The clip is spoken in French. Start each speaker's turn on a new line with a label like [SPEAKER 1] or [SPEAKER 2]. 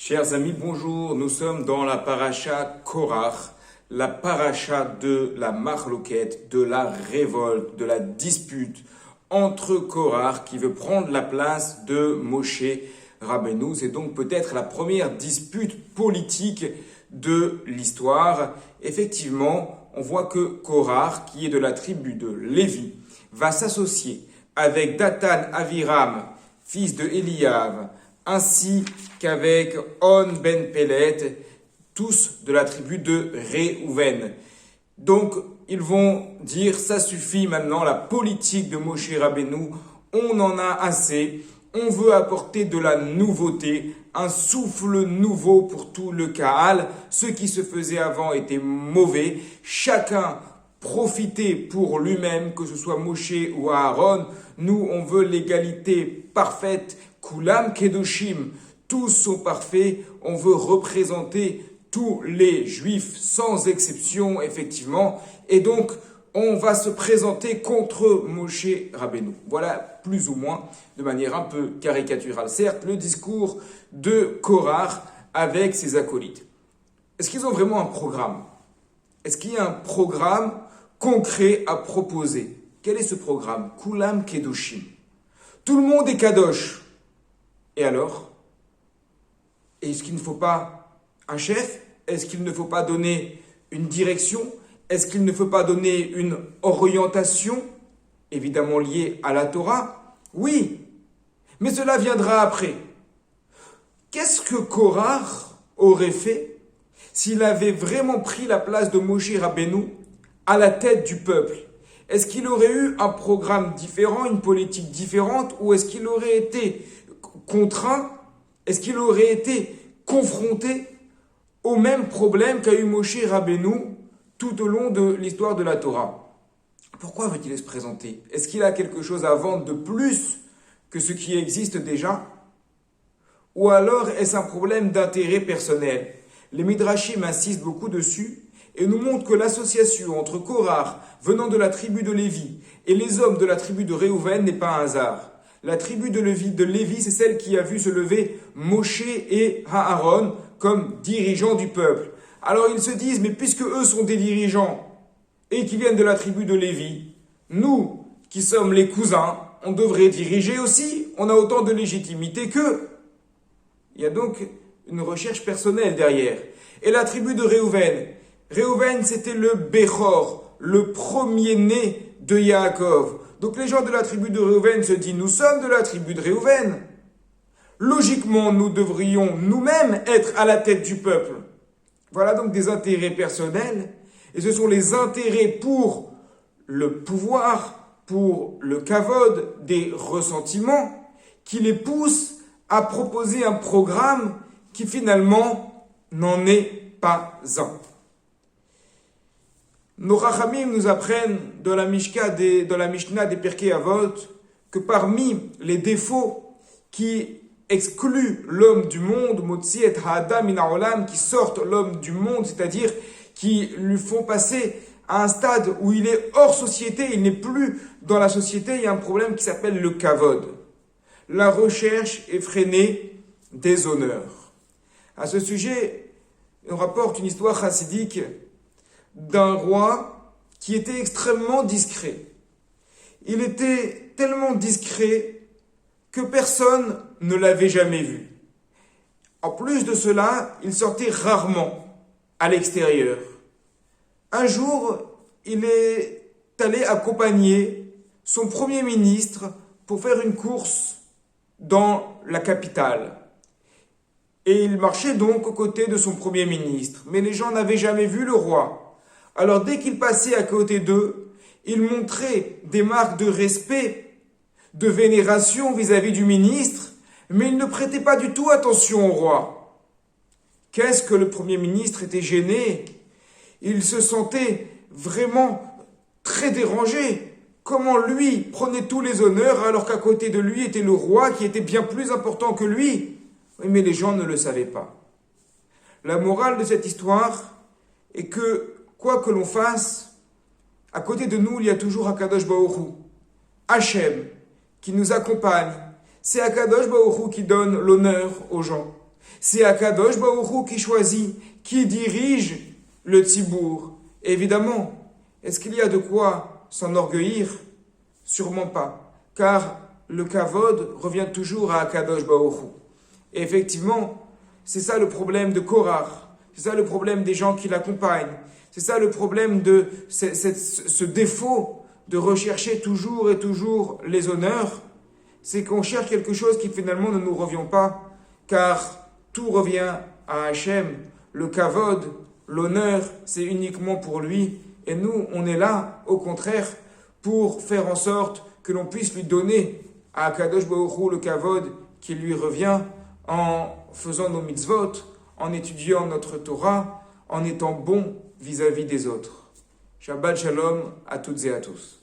[SPEAKER 1] Chers amis, bonjour. Nous sommes dans la paracha Korach, la paracha de la marloquette, de la révolte, de la dispute entre Korach qui veut prendre la place de Moshe Rabbeinu. C'est donc peut-être la première dispute politique de l'histoire. Effectivement, on voit que Korach, qui est de la tribu de Lévi, va s'associer avec Datan Aviram, fils de Eliav, ainsi qu'avec On ben Pelet, tous de la tribu de Réhouven. Donc, ils vont dire, ça suffit maintenant, la politique de Moshe Rabbeinu, on en a assez, on veut apporter de la nouveauté, un souffle nouveau pour tout le Kahal. Ce qui se faisait avant était mauvais, chacun profitait pour lui-même, que ce soit Moshe ou Aaron. Nous, on veut l'égalité parfaite, Kulam Kedoshim, tous sont parfaits, on veut représenter tous les juifs sans exception, effectivement, et donc on va se présenter contre Moshe Rabbeinu. Voilà, plus ou moins, de manière un peu caricaturale, certes, le discours de Korach avec ses acolytes. Est-ce qu'ils ont vraiment un programme? Est-ce qu'il y a un programme concret à proposer? Quel est ce programme? Kulam Kedoshim. Tout le monde est Kadosh. Et alors? Est-ce qu'il ne faut pas un chef? Est-ce qu'il ne faut pas donner une direction? Est-ce qu'il ne faut pas donner une orientation, évidemment liée à la Torah? Oui, mais cela viendra après. Qu'est-ce que Korach aurait fait s'il avait vraiment pris la place de Moshe Rabbeinu à la tête du peuple? Est-ce qu'il aurait eu un programme différent, une politique différente, ou est-ce qu'il aurait été contraint? Est-ce qu'il aurait été confronté au même problème qu'a eu Moshe Rabbeinu tout au long de l'histoire de la Torah? Pourquoi veut-il se présenter? Est-ce qu'il a quelque chose à vendre de plus que ce qui existe déjà? Ou alors est-ce un problème d'intérêt personnel? Les Midrashim insistent beaucoup dessus et nous montrent que l'association entre Korach, venant de la tribu de Lévi, et les hommes de la tribu de Réhouven n'est pas un hasard. La tribu de Lévi, c'est celle qui a vu se lever Moshe et Aaron comme dirigeants du peuple. Alors ils se disent, mais puisque eux sont des dirigeants et qui viennent de la tribu de Lévi, nous, qui sommes les cousins, on devrait diriger aussi. On a autant de légitimité qu'eux. Il y a donc une recherche personnelle derrière. Et la tribu de Réhouven, c'était le Bechor, le premier-né de Yaakov. Donc les gens de la tribu de Réhouven se disent, nous sommes de la tribu de Réhouven. Logiquement, nous devrions nous-mêmes être à la tête du peuple. Voilà donc des intérêts personnels. Et ce sont les intérêts pour le pouvoir, pour le kavod, des ressentiments, qui les poussent à proposer un programme qui finalement n'en est pas un. Nos Rachamim nous apprennent dans la Mishnah des Pirkei Avot que parmi les défauts qui excluent l'homme du monde, Motzi et Ha'adam min ha'olam, qui sortent l'homme du monde, c'est-à-dire qui lui font passer à un stade où il est hors société, il n'est plus dans la société, il y a un problème qui s'appelle le kavod, la recherche effrénée des honneurs. À ce sujet, on rapporte une histoire chassidique d'un roi qui était extrêmement discret. Il était tellement discret que personne ne l'avait jamais vu. En plus de cela, il sortait rarement à l'extérieur. Un jour, il est allé accompagner son premier ministre pour faire une course dans la capitale. Et il marchait donc aux côtés de son premier ministre. Mais les gens n'avaient jamais vu le roi. Alors dès qu'il passait à côté d'eux, il montrait des marques de respect, de vénération vis-à-vis du ministre, mais il ne prêtait pas du tout attention au roi. Qu'est-ce que le Premier ministre était gêné? Il se sentait vraiment très dérangé. Comment lui prenait tous les honneurs alors qu'à côté de lui était le roi qui était bien plus important que lui? Oui, mais les gens ne le savaient pas. La morale de cette histoire est que quoi que l'on fasse, à côté de nous, il y a toujours Akadosh Baruch Hu, Hachem, qui nous accompagne. C'est Akadosh Baruch Hu qui donne l'honneur aux gens. C'est Akadosh Baruch Hu qui choisit, qui dirige le Tzibour. Évidemment, est-ce qu'il y a de quoi s'enorgueillir? Sûrement pas, car le kavod revient toujours à Akadosh Baruch Hu. Et effectivement, c'est ça le problème de Korach, c'est ça le problème des gens qui l'accompagnent, c'est ça le problème de ce défaut de rechercher toujours et toujours les honneurs, c'est qu'on cherche quelque chose qui finalement ne nous revient pas, car tout revient à Hachem. Le kavod, l'honneur, c'est uniquement pour lui. Et nous, on est là, au contraire, pour faire en sorte que l'on puisse lui donner à Akadosh Baruch Hu le kavod qui lui revient en faisant nos mitzvot, en étudiant notre Torah, en étant bon vis-à-vis des autres. Shabbat Shalom à toutes et à tous.